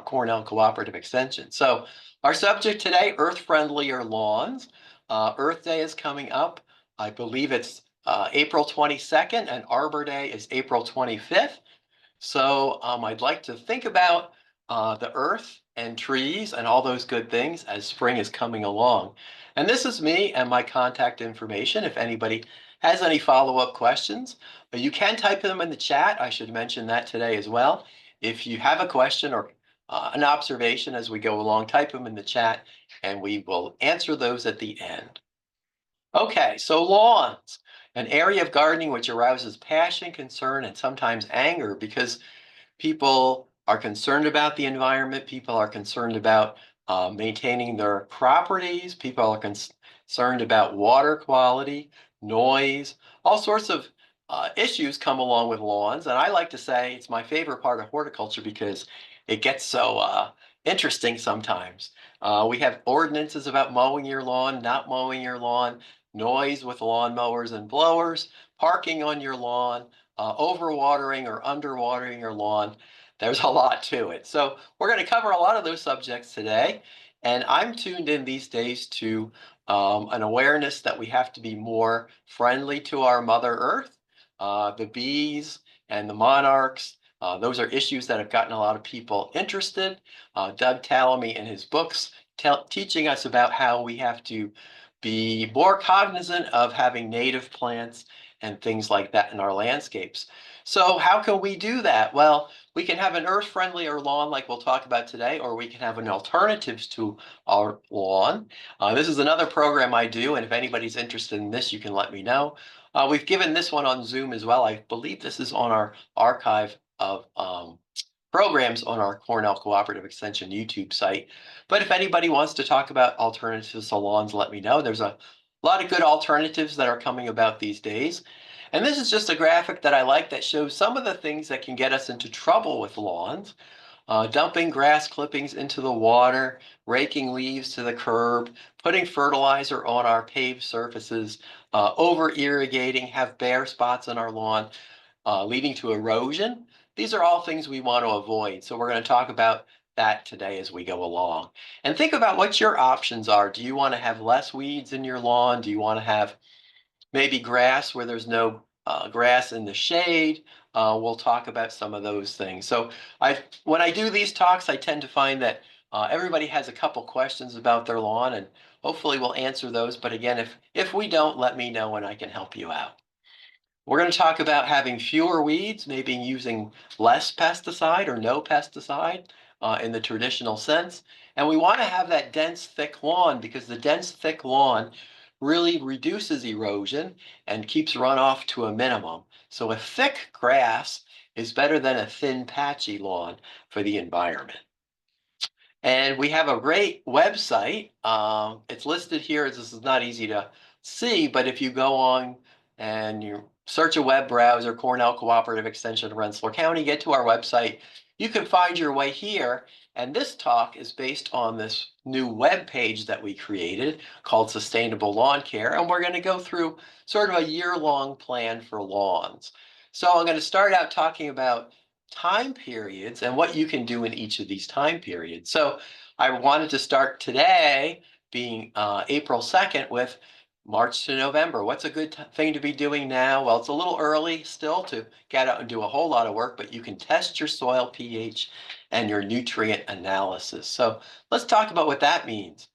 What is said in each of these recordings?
Cornell Cooperative Extension. So our subject today, earth-friendlier lawns. Earth Day is coming up. I believe it's April 22nd, and Arbor Day is April 25th. So I'd like to think about the earth and trees and all those good things as spring is coming along. And this is me and my contact information. If anybody has any follow-up questions, you can type them in the chat. I should mention that today as well. If you have a question or an observation as we go along, type them in the chat and we will answer those at the end. Okay, so lawns, an area of gardening which arouses passion, concern, and sometimes anger because people are concerned about the environment. People are concerned about maintaining their properties. People are concerned about water quality, noise, all sorts of issues come along with lawns. And I like to say it's my favorite part of horticulture because it gets so interesting sometimes. We have ordinances about mowing your lawn, not mowing your lawn, noise with lawn mowers and blowers, parking on your lawn, overwatering or underwatering your lawn. There's a lot to it. So we're going to cover a lot of those subjects today. And I'm tuned in these days to an awareness that we have to be more friendly to our Mother Earth. The bees and the monarchs, those are issues that have gotten a lot of people interested. Doug Tallamy in his books teaching us about how we have to be more cognizant of having native plants and things like that in our landscapes. So how can we do that? Well, we can have an earth-friendlier lawn like we'll talk about today, or we can have an alternatives to our lawn. This is another program I do, and if anybody's interested in this, you can let me know. We've given this one on Zoom as well. I believe this is on our archive of programs on our Cornell Cooperative Extension YouTube site. But if anybody wants to talk about alternatives to lawns, let me know. There's a lot of good alternatives that are coming about these days. And this is just a graphic that I like that shows some of the things that can get us into trouble with lawns. Dumping grass clippings into the water, raking leaves to the curb, putting fertilizer on our paved surfaces, over-irrigating, have bare spots on our lawn, leading to erosion. These are all things we want to avoid. So we're going to talk about that today as we go along. And think about what your options are. Do you want to have less weeds in your lawn? Do you want to have maybe grass where there's no grass in the shade? We'll talk about some of those things. So when I do these talks, I tend to find that everybody has a couple questions about their lawn, and hopefully we'll answer those. But again, if we don't, let me know and I can help you out. We're going to talk about having fewer weeds, maybe using less pesticide or no pesticide in the traditional sense. And we want to have that dense, thick lawn because the dense, thick lawn really reduces erosion and keeps runoff to a minimum. So a thick grass is better than a thin, patchy lawn for the environment. And we have a great website. It's listed here. This is not easy to see, but if you go on and you search a web browser, Cornell Cooperative Extension, Rensselaer County, get to our website, you can find your way here. And this talk is based on this new web page that we created called Sustainable Lawn Care. And we're going to go through sort of a year-long plan for lawns. So I'm going to start out talking about time periods and what you can do in each of these time periods. So I wanted to start today being April 2nd with March to November. What's a good thing to be doing now? Well, it's a little early still to get out and do a whole lot of work, but you can test your soil pH and your nutrient analysis. So let's talk about what that means.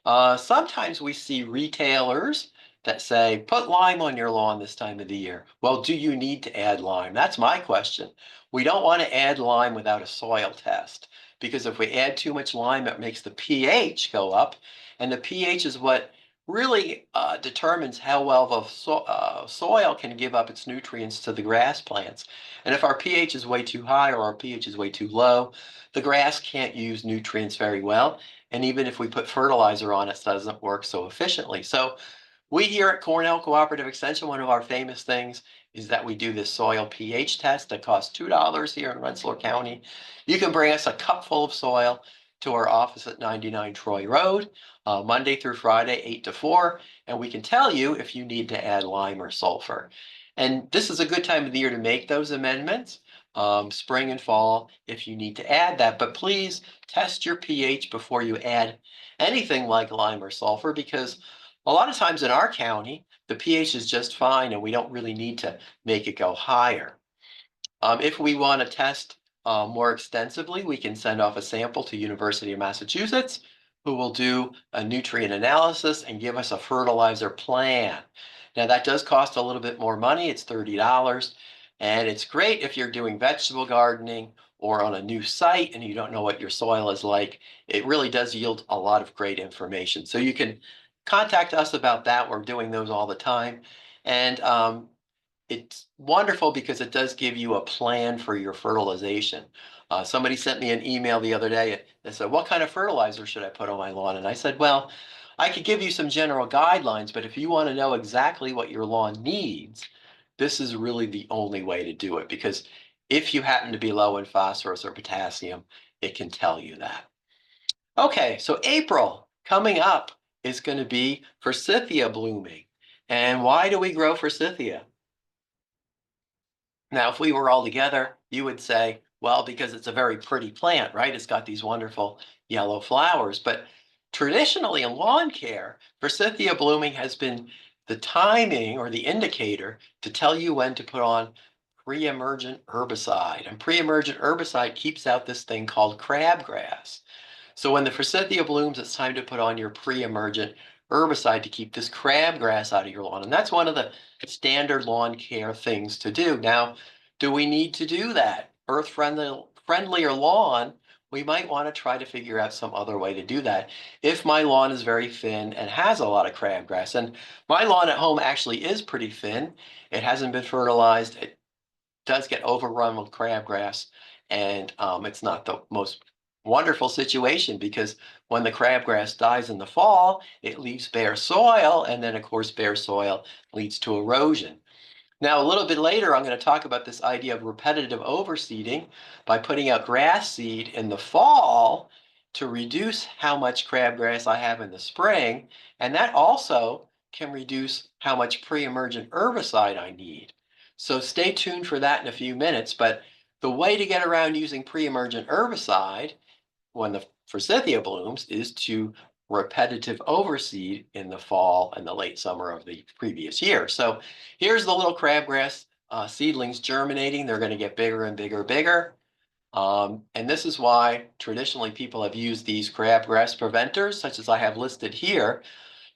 Sometimes we see retailers that say, put lime on your lawn this time of the year. Well, do you need to add lime? That's my question. We don't want to add lime without a soil test because if we add too much lime, it makes the pH go up, and the pH is what really determines how well the soil can give up its nutrients to the grass plants. And if our pH is way too high or our pH is way too low, the grass can't use nutrients very well. And even if we put fertilizer on it, it doesn't work so efficiently. So we here at Cornell Cooperative Extension, one of our famous things is that we do this soil pH test that costs $2 here in Rensselaer County. You can bring us a cup full of soil to our office at 99 Troy Road, Monday through Friday, 8 to 4, and we can tell you if you need to add lime or sulfur. And this is a good time of the year to make those amendments. spring and fall if you need to add that. But please test your pH before you add anything like lime or sulfur, because a lot of times in our county, the pH is just fine and we don't really need to make it go higher. If we want to test more extensively, we can send off a sample to University of Massachusetts, who will do a nutrient analysis and give us a fertilizer plan. Now that does cost a little bit more money. It's $30, and it's great if you're doing vegetable gardening or on a new site and you don't know what your soil is like. It really does yield a lot of great information. So you can contact us about that. We're doing those all the time. And it's wonderful because it does give you a plan for your fertilization. Somebody sent me an email the other day that said, what kind of fertilizer should I put on my lawn? And I said, well, I could give you some general guidelines, but if you want to know exactly what your lawn needs, this is really the only way to do it, because if you happen to be low in phosphorus or potassium, it can tell you that. Okay, so April coming up is going to be forsythia blooming. And why do we grow forsythia? Now, if we were all together, you would say, well, because it's a very pretty plant, right? It's got these wonderful yellow flowers. But traditionally in lawn care, forsythia blooming has been the timing or the indicator to tell you when to put on pre-emergent herbicide. And pre-emergent herbicide keeps out this thing called crabgrass. So when the forsythia blooms, it's time to put on your pre-emergent herbicide to keep this crabgrass out of your lawn. And that's one of the standard lawn care things to do. Now, do we need to do that? Friendlier lawn, we might want to try to figure out some other way to do that. If my lawn is very thin and has a lot of crabgrass, and my lawn at home actually is pretty thin, it hasn't been fertilized, it does get overrun with crabgrass, and it's not the most wonderful situation, because when the crabgrass dies in the fall, it leaves bare soil, and then of course bare soil leads to erosion. Now, a little bit later, I'm going to talk about this idea of repetitive overseeding by putting out grass seed in the fall to reduce how much crabgrass I have in the spring, and that also can reduce how much pre-emergent herbicide I need. So stay tuned for that in a few minutes, but the way to get around using pre-emergent herbicide when the forsythia blooms is to repetitive overseed in the fall and the late summer of the previous year. So here's the little crabgrass seedlings germinating. They're going to get bigger and bigger and bigger. And this is why traditionally people have used these crabgrass preventers, such as I have listed here.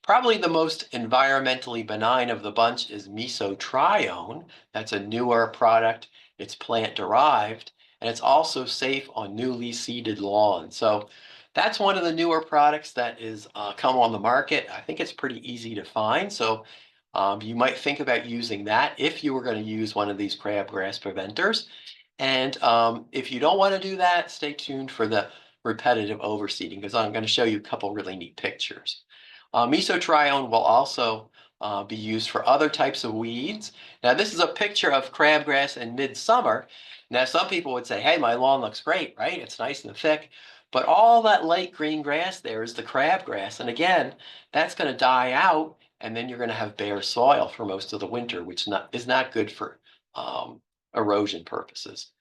Probably the most environmentally benign of the bunch is mesotrione. That's a newer product. It's plant derived, and it's also safe on newly seeded lawns. So that's one of the newer products that is come on the market. I think it's pretty easy to find. So you might think about using that if you were going to use one of these crabgrass preventers. And if you don't want to do that, stay tuned for the repetitive overseeding, because I'm going to show you a couple really neat pictures. Mesotrione will also be used for other types of weeds. Now, this is a picture of crabgrass in midsummer. Now, some people would say, hey, my lawn looks great, right? It's nice and thick. But all that light green grass there is the crabgrass. And again, that's going to die out, and then you're going to have bare soil for most of the winter, which is not good for erosion purposes.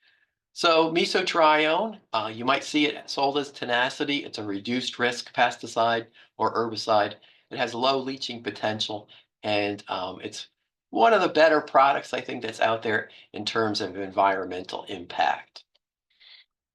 So mesotrione, you might see it sold as tenacity. It's a reduced risk pesticide or herbicide. It has low leaching potential, and it's one of the better products I think that's out there in terms of environmental impact.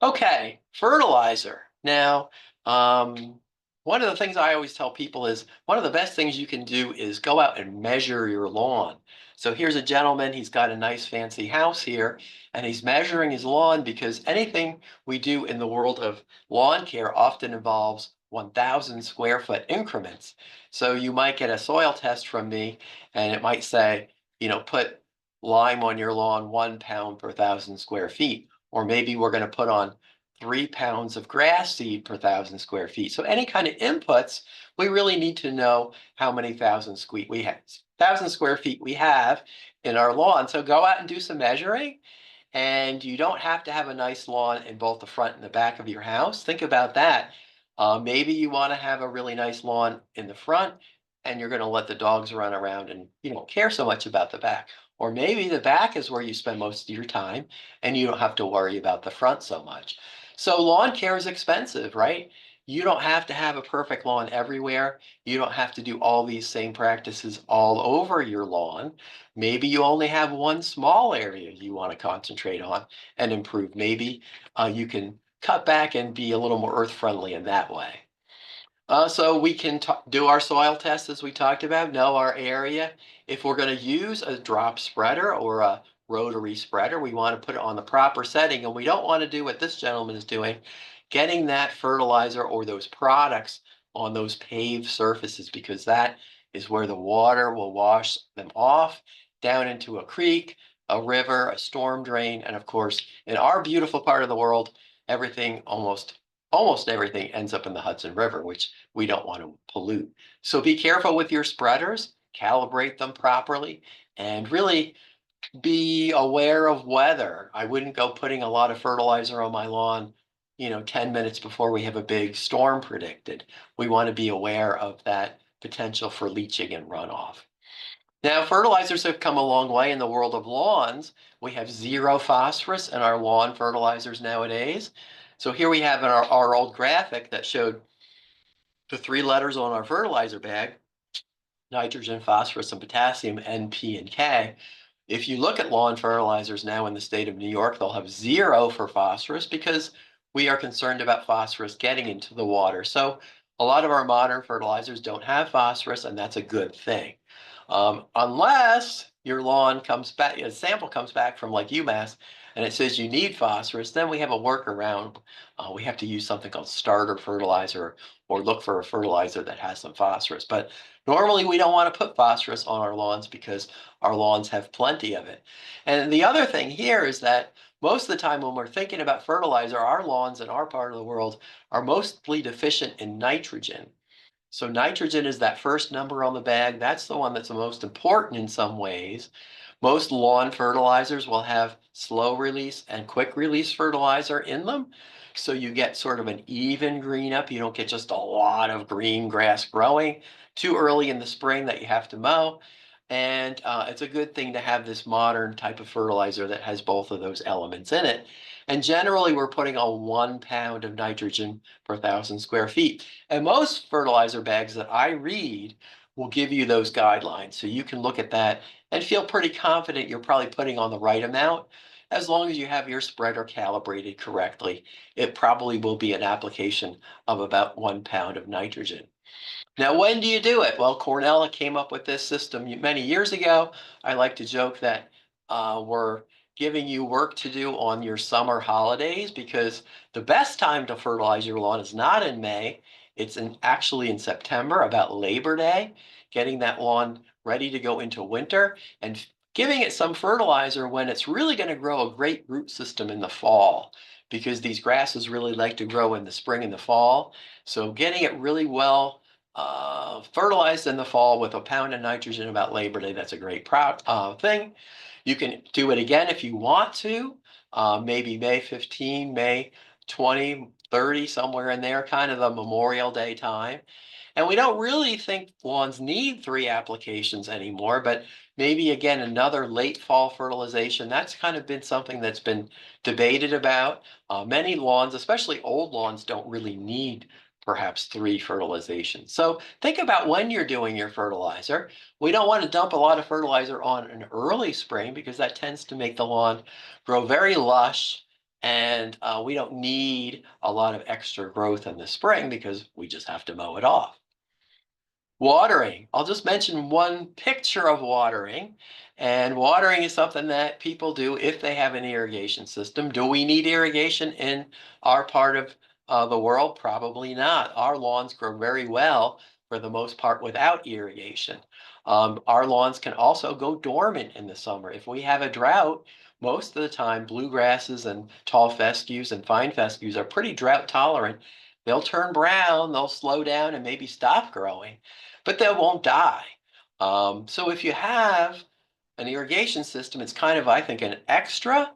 Okay, fertilizer. Now, one of the things I always tell people is one of the best things you can do is go out and measure your lawn. So here's a gentleman, he's got a nice fancy house here, and he's measuring his lawn, because anything we do in the world of lawn care often involves 1,000 square foot increments. So you might get a soil test from me, and it might say, put lime on your lawn 1 pound per 1,000 square feet. Or maybe we're going to put on 3 pounds of grass seed per 1,000 square feet. So any kind of inputs, we really need to know how many 1,000 square feet we have in our lawn. So go out and do some measuring. And you don't have to have a nice lawn in both the front and the back of your house. Think about that. Maybe you want to have a really nice lawn in the front, and you're going to let the dogs run around and you don't care so much about the back. Or maybe the back is where you spend most of your time and you don't have to worry about the front so much. So lawn care is expensive, right? You don't have to have a perfect lawn everywhere. You don't have to do all these same practices all over your lawn. Maybe you only have one small area you want to concentrate on and improve. Maybe you can cut back and be a little more earth friendly in that way. So we can do our soil test as we talked about, know our area. If we're going to use a drop spreader or a rotary spreader, we want to put it on the proper setting, and we don't want to do what this gentleman is doing, getting that fertilizer or those products on those paved surfaces, because that is where the water will wash them off down into a creek, a river, a storm drain, and of course, in our beautiful part of the world, everything almost everything ends up in the Hudson River, which we don't want to pollute. So be careful with your spreaders, calibrate them properly, and really be aware of weather. I wouldn't go putting a lot of fertilizer on my lawn, 10 minutes before we have a big storm predicted. We want to be aware of that potential for leaching and runoff. Now, fertilizers have come a long way in the world of lawns. We have zero phosphorus in our lawn fertilizers nowadays. So here we have our old graphic that showed the three letters on our fertilizer bag: nitrogen, phosphorus, and potassium, N, P, and K. If you look at lawn fertilizers now in the state of New York, they'll have zero for phosphorus because we are concerned about phosphorus getting into the water. So a lot of our modern fertilizers don't have phosphorus, and that's a good thing. Unless your lawn comes back, a sample comes back from like UMass, and it says you need phosphorus, then we have a workaround. We have to use something called starter fertilizer or look for a fertilizer that has some phosphorus. But normally we don't want to put phosphorus on our lawns because our lawns have plenty of it. And the other thing here is that most of the time when we're thinking about fertilizer, our lawns in our part of the world are mostly deficient in nitrogen. So nitrogen is that first number on the bag. That's the one that's the most important in some ways. Most lawn fertilizers will have slow release and quick release fertilizer in them. So you get sort of an even green up. You don't get just a lot of green grass growing too early in the spring that you have to mow. And it's a good thing to have this modern type of fertilizer that has both of those elements in it. And generally, we're putting on 1 pound of nitrogen per 1,000 square feet. And most fertilizer bags that I read will give you those guidelines. So you can look at that and feel pretty confident you're probably putting on the right amount. As long as you have your spreader calibrated correctly, it probably will be an application of about 1 pound of nitrogen. Now, when do you do it? Well, Cornell came up with this system many years ago. I like to joke that we're giving you work to do on your summer holidays, because the best time to fertilize your lawn is not in May. It's actually in September, about Labor Day, getting that lawn ready to go into winter and giving it some fertilizer when it's really going to grow a great root system in the fall, because these grasses really like to grow in the spring and the fall. So getting it really well fertilized in the fall with 1 pound of nitrogen about Labor Day. That's a great thing. You can do it again if you want to, maybe May 15, May 20, 30, somewhere in there, kind of the Memorial Day time. And we don't really think lawns need 3 applications anymore, but maybe again, another late fall fertilization. That's kind of been something that's been debated about. Many lawns, especially old lawns, don't really need perhaps 3 fertilizations. So think about when you're doing your fertilizer. We don't want to dump a lot of fertilizer on an early spring because that tends to make the lawn grow very lush, and we don't need a lot of extra growth in the spring because we just have to mow it off. Watering. I'll just mention one picture of watering. And watering is something that people do if they have an irrigation system. Do we need irrigation in our part of the world? Probably not. Our lawns grow very well for the most part without irrigation. Our lawns can also go dormant in the summer. If we have a drought, most of the time bluegrasses and tall fescues and fine fescues are pretty drought tolerant. They'll turn brown, they'll slow down and maybe stop growing, but they won't die. So if you have an irrigation system, it's kind of, I think, an extra.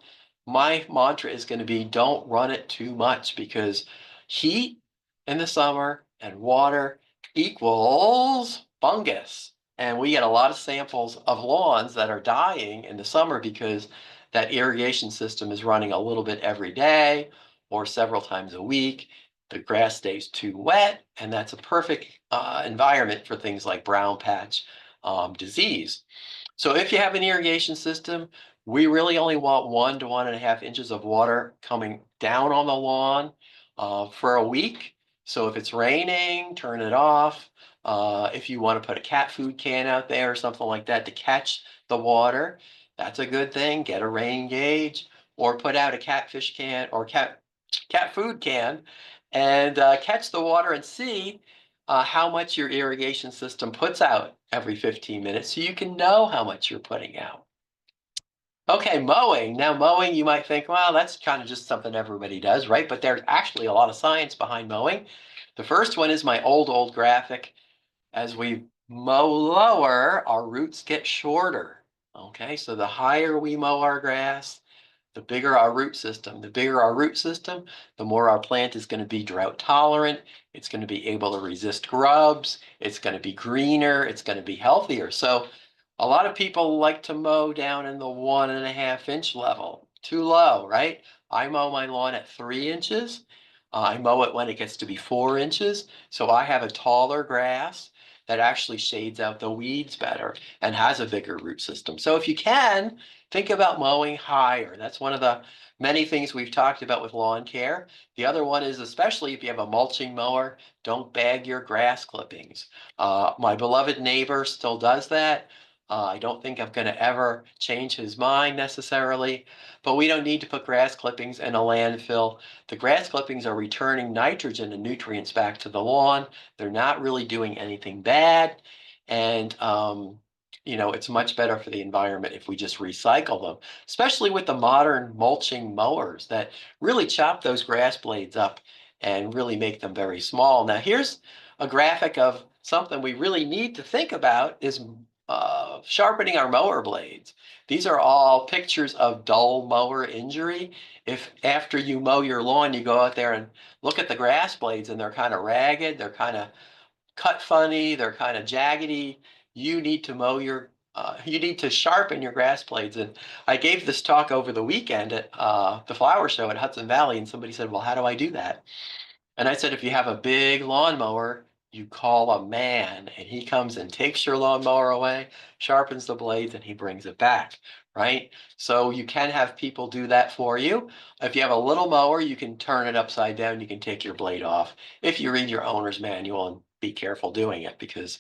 My mantra is going to be don't run it too much, because heat in the summer and water equals fungus. And we get a lot of samples of lawns that are dying in the summer because that irrigation system is running a little bit every day or several times a week. The grass stays too wet, and that's a perfect environment for things like brown patch disease. So if you have an irrigation system, we really only want 1 to 1.5 inches of water coming down on the lawn for a week. So if it's raining, turn it off. If you want to put a cat food can out there or something like that to catch the water, that's a good thing. Get a rain gauge or put out a catfish can or cat food can and catch the water and see how much your irrigation system puts out every 15 minutes so you can know how much you're putting out. Okay, mowing. Now, mowing, you might think, well, that's kind of just something everybody does, right? But there's actually a lot of science behind mowing. The first one is my old graphic. As we mow lower, our roots get shorter. Okay, so the higher we mow our grass, the bigger our root system. The bigger our root system, the more our plant is going to be drought tolerant. It's going to be able to resist grubs. It's going to be greener. It's going to be healthier. So a lot of people like to mow down in the 1.5 inch level. Too low, right? I mow my lawn at 3 inches. I mow it when it gets to be 4 inches. So I have a taller grass that actually shades out the weeds better and has a bigger root system. So if you can, think about mowing higher. That's one of the many things we've talked about with lawn care. The other one is, especially if you have a mulching mower, don't bag your grass clippings. My beloved neighbor still does that. I don't think I'm going to ever change his mind necessarily, but we don't need to put grass clippings in a landfill. The grass clippings are returning nitrogen and nutrients back to the lawn. They're not really doing anything bad. And it's much better for the environment if we just recycle them, especially with the modern mulching mowers that really chop those grass blades up and really make them very small. Now, here's a graphic of something we really need to think about is sharpening our mower blades. These are all pictures of dull mower injury. If after you mow your lawn, you go out there and look at the grass blades and they're kind of ragged, they're kind of cut funny, they're kind of jaggedy. You need to you need to sharpen your grass blades. And I gave this talk over the weekend at the flower show at Hudson Valley, and somebody said, well, how do I do that? And I said, if you have a big lawnmower, you call a man and he comes and takes your lawnmower away, sharpens the blades, and he brings it back, right? So you can have people do that for you. If you have a little mower, you can turn it upside down. You can take your blade off if you read your owner's manual and be careful doing it because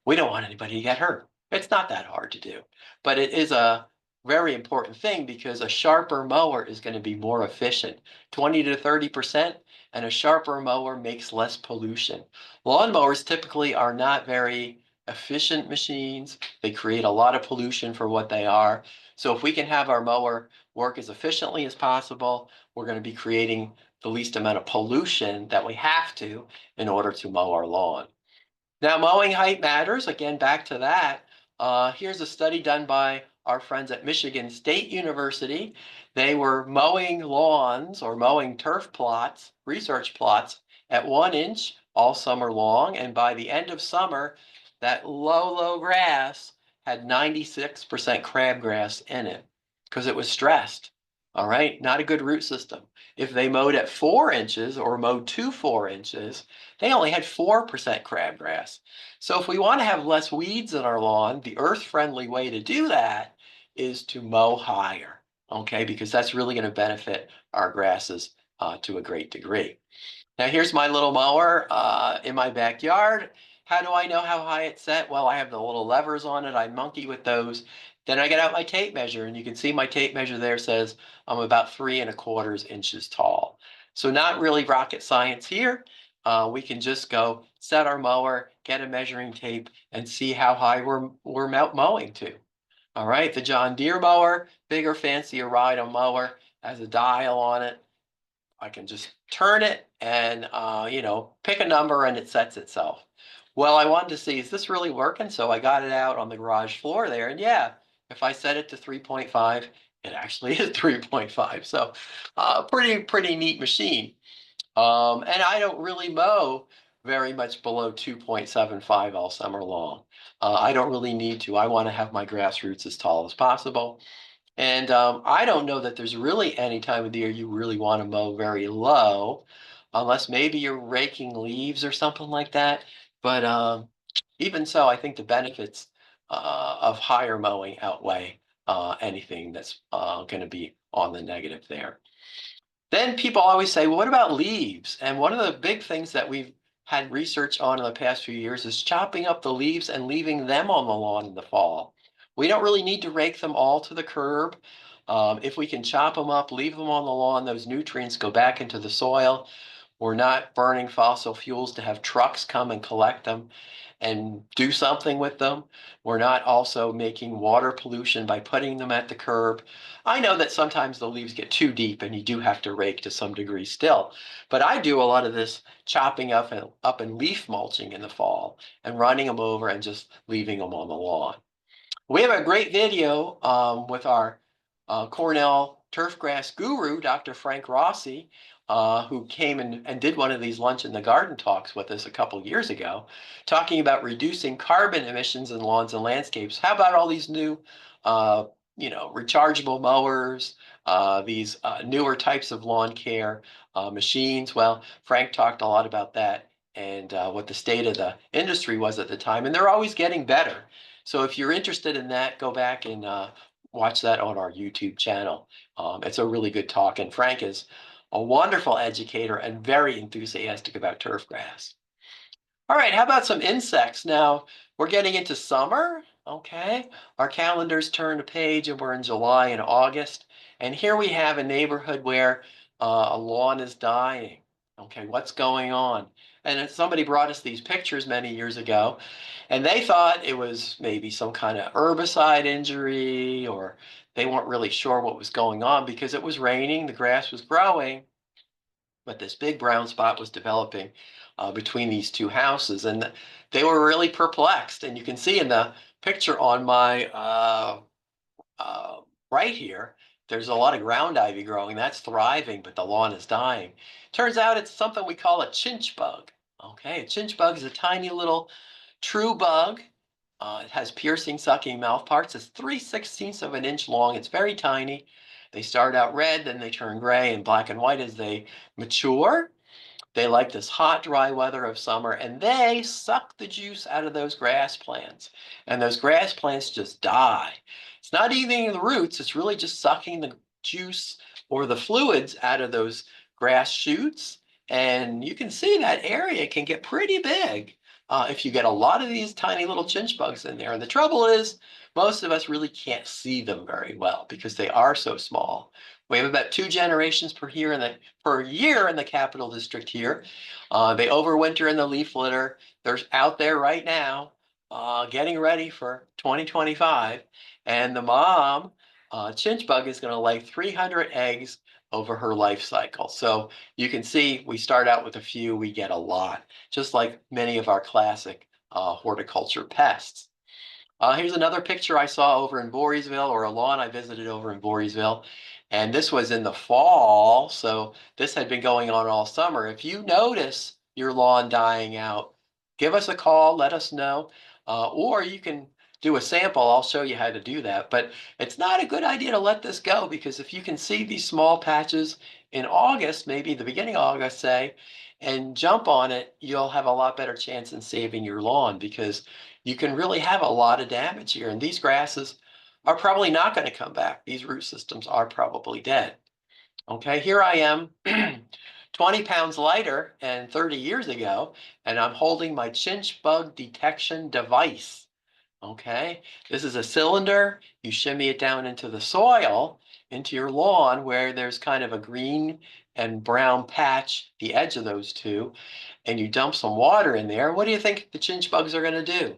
we don't want anybody to get hurt. It's not that hard to do, but it is a very important thing because a sharper mower is going to be more efficient, 20 to 30%, and a sharper mower makes less pollution. Lawn mowers typically are not very efficient machines. They create a lot of pollution for what they are. So if we can have our mower work as efficiently as possible, we're going to be creating the least amount of pollution that we have to in order to mow our lawn. Now, mowing height matters. Again, back to that. Here's a study done by our friends at Michigan State University. They were mowing lawns or mowing turf plots, research plots, at 1 inch all summer long. And by the end of summer, that low grass had 96% crabgrass in it because it was stressed. All right, not a good root system. If they mowed at 4 inches or mowed to 4 inches, they only had 4% crabgrass. So if we want to have less weeds in our lawn, the earth-friendly way to do that is to mow higher, okay? Because that's really going to benefit our grasses to a great degree. Now here's my little mower in my backyard. How do I know how high it's set? Well, I have the little levers on it. I monkey with those. Then I get out my tape measure, and you can see my tape measure there says I'm about 3.25 inches tall. So not really rocket science here. We can just go set our mower, get a measuring tape, and see how high we're mowing to. All right, the John Deere mower, bigger, fancier ride-on mower, has a dial on it. I can just turn it and, pick a number and it sets itself. Well, I wanted to see, is this really working? So I got it out on the garage floor there. And yeah, if I set it to 3.5, it actually is 3.5. So pretty neat machine. And I don't really mow very much below 2.75 all summer long. I don't really need to. I want to have my grass roots as tall as possible. And I don't know that there's really any time of the year you really want to mow very low, unless maybe you're raking leaves or something like that. But even so, I think the benefits of higher mowing outweigh anything that's going to be on the negative there. Then people always say, well, what about leaves? And one of the big things that we've had research on in the past few years is chopping up the leaves and leaving them on the lawn in the fall. We don't really need to rake them all to the curb. If we can chop them up, leave them on the lawn, those nutrients go back into the soil. We're not burning fossil fuels to have trucks come and collect them and do something with them. We're not also making water pollution by putting them at the curb. I know that sometimes the leaves get too deep and you do have to rake to some degree still, but I do a lot of this chopping up and leaf mulching in the fall and running them over and just leaving them on the lawn. We have a great video with our Cornell turfgrass guru, Dr. Frank Rossi, who came and did one of these lunch in the garden talks with us a couple years ago, talking about reducing carbon emissions in lawns and landscapes. How about all these new, uh, rechargeable mowers, these newer types of lawn care machines? Well, Frank talked a lot about that and what the state of the industry was at the time, and they're always getting better. So if you're interested in that, go back and watch that on our YouTube channel. It's a really good talk, and Frank is a wonderful educator and very enthusiastic about turfgrass. All right, how about some insects? Now, we're getting into summer, okay? Our calendars turn a page and we're in July and August. And here we have a neighborhood where a lawn is dying. Okay, what's going on? And somebody brought us these pictures many years ago, and they thought it was maybe some kind of herbicide injury, or they weren't really sure what was going on because it was raining, the grass was growing, but this big brown spot was developing between these two houses, and they were really perplexed. And you can see in the picture on my uh, right here, there's a lot of ground ivy growing. That's thriving, but the lawn is dying. Turns out it's something we call a chinch bug. Okay, a chinch bug is a tiny little true bug. It has piercing, sucking mouth parts. It's 3/16 of an inch long. It's very tiny. They start out red, then they turn gray and black and white as they mature. They like this hot, dry weather of summer, and they suck the juice out of those grass plants. And those grass plants just die. It's not eating the roots, it's really just sucking the juice or the fluids out of those grass shoots. And you can see that area can get pretty big if you get a lot of these tiny little chinch bugs in there. And the trouble is, most of us really can't see them very well because they are so small. We have about 2 generations per year in the Capital District here. They overwinter in the leaf litter. They're out there right now, getting ready for 2025. And the mom, chinch bug, is going to lay 300 eggs over her life cycle. So you can see we start out with a few, we get a lot, just like many of our classic horticulture pests. Here's another picture I saw over in Voorheesville, or a lawn I visited over in Voorheesville. And this was in the fall, so this had been going on all summer. If you notice your lawn dying out, give us a call, let us know, or you can do a sample. I'll show you how to do that. But it's not a good idea to let this go, because if you can see these small patches in August, maybe the beginning of August, say, and jump on it, you'll have a lot better chance in saving your lawn, because you can really have a lot of damage here. And these grasses are probably not going to come back. These root systems are probably dead. Okay, here I am, 20 pounds lighter and 30 years ago, and I'm holding my chinch bug detection device. Okay, this is a cylinder. You shimmy it down into the soil, into your lawn where there's kind of a green and brown patch, the edge of those two, and you dump some water in there. What do you think the chinch bugs are going to do?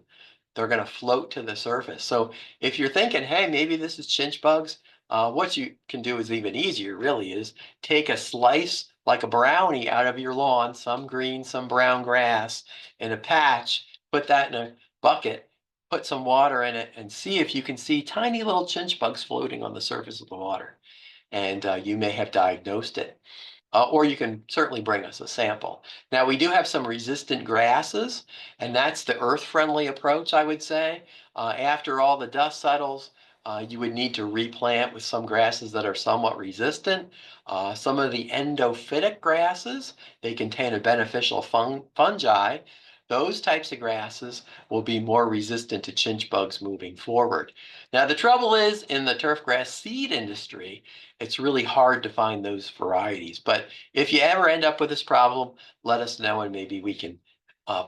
They're going to float to the surface. So if you're thinking, hey, maybe this is chinch bugs, what you can do is even easier, really, is take a slice like a brownie out of your lawn, some green, some brown grass in a patch, put that in a bucket, put some water in it, and see if you can see tiny little chinch bugs floating on the surface of the water. And you may have diagnosed it. Or you can certainly bring us a sample. Now, we do have some resistant grasses, and that's the earth-friendly approach, I would say. After all the dust settles, you would need to replant with some grasses that are somewhat resistant. Some of the endophytic grasses, they contain a beneficial fungi. Those types of grasses will be more resistant to chinch bugs moving forward. Now, the trouble is in the turfgrass seed industry, it's really hard to find those varieties. But if you ever end up with this problem, let us know and maybe we can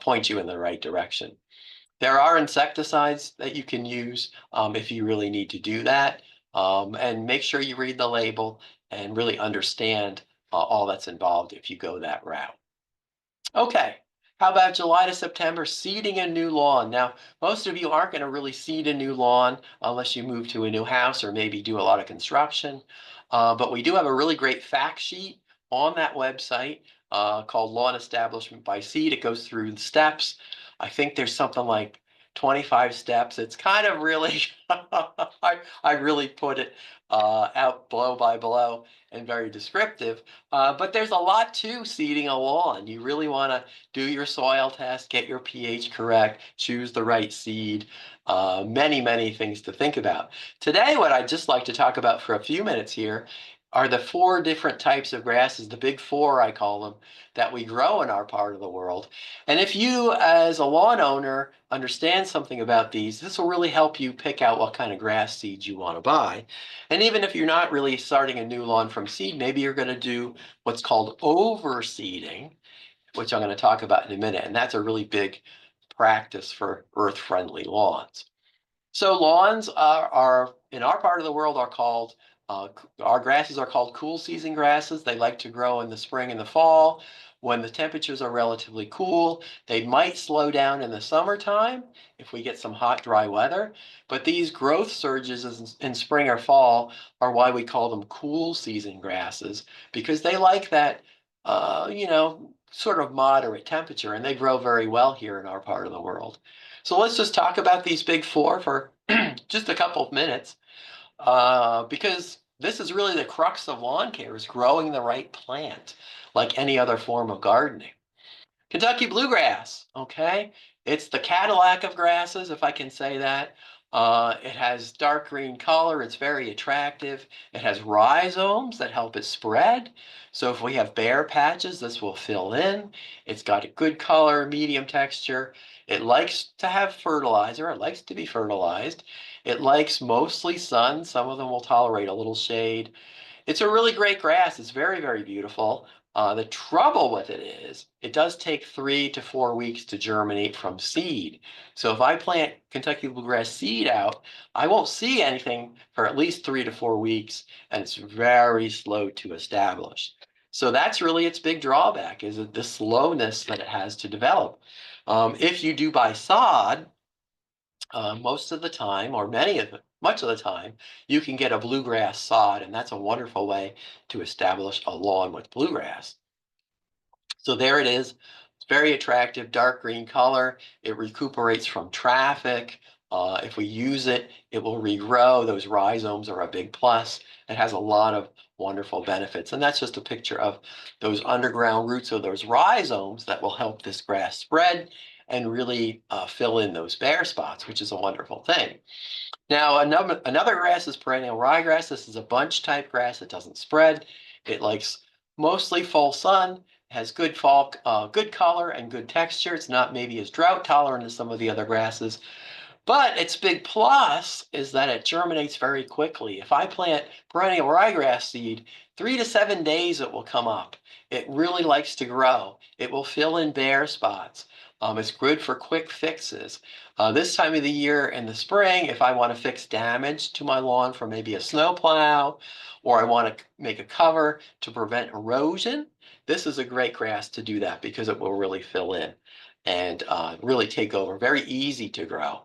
point you in the right direction. There are insecticides that you can use if you really need to do that. And make sure you read the label and really understand all that's involved if you go that route. Okay, how about July to September, seeding a new lawn? Now, most of you aren't going to really seed a new lawn unless you move to a new house or maybe do a lot of construction. But we do have a really great fact sheet on that website called Lawn Establishment by Seed. It goes through the steps. I think there's something like 25 steps. It's kind of really, I really put it out blow by blow and very descriptive. But there's a lot to seeding a lawn. You really want to do your soil test, get your pH correct, choose the right seed. Many, many things to think about. Today, what I'd just like to talk about for a few minutes here are the 4 different types of grasses, the big 4, I call them, that we grow in our part of the world. And if you, as a lawn owner, understand something about these, this will really help you pick out what kind of grass seeds you want to buy. And even if you're not really starting a new lawn from seed, maybe you're going to do what's called overseeding, which I'm going to talk about in a minute. And that's a really big practice for earth-friendly lawns. So lawns are in our part of the world are called, our grasses are called cool season grasses. They like to grow in the spring and the fall. When the temperatures are relatively cool, they might slow down in the summertime if we get some hot, dry weather. But these growth surges in spring or fall are why we call them cool season grasses, because they like that, sort of moderate temperature, and they grow very well here in our part of the world. So let's just talk about these big 4 for just a couple of minutes, because this is really the crux of lawn care, is growing the right plant, like any other form of gardening. Kentucky bluegrass, okay? It's the Cadillac of grasses, if I can say that. It has dark green color. It's very attractive. It has rhizomes that help it spread. So if we have bare patches, this will fill in. It's got a good color, medium texture. It likes to have fertilizer. It likes to be fertilized. It likes mostly sun. Some of them will tolerate a little shade. It's a really great grass. It's very, very beautiful. The trouble with it is it does take 3 to 4 weeks to germinate from seed. So if I plant Kentucky bluegrass seed out, I won't see anything for at least 3 to 4 weeks, and it's very slow to establish. So that's really its big drawback, is the slowness that it has to develop. If you do buy sod, most of the time, or much of the time, you can get a bluegrass sod, and that's a wonderful way to establish a lawn with bluegrass. So there it is. It's very attractive, dark green color. It recuperates from traffic. If we use it, it will regrow. Those rhizomes are a big plus. It has a lot of wonderful benefits. And that's just a picture of those underground roots of those rhizomes that will help this grass spread and really fill in those bare spots, which is a wonderful thing. Now, another grass is perennial ryegrass. This is a bunch type grass. It doesn't spread. It likes mostly full sun, has good fall, good color and good texture. It's not maybe as drought tolerant as some of the other grasses, but its big plus is that it germinates very quickly. If I plant perennial ryegrass seed, 3 to 7 days it will come up. It really likes to grow. It will fill in bare spots. It's good for quick fixes. This time of the year in the spring, if I want to fix damage to my lawn from maybe a snowplow, or I want to make a cover to prevent erosion, this is a great grass to do that because it will really fill in and really take over. Very easy to grow.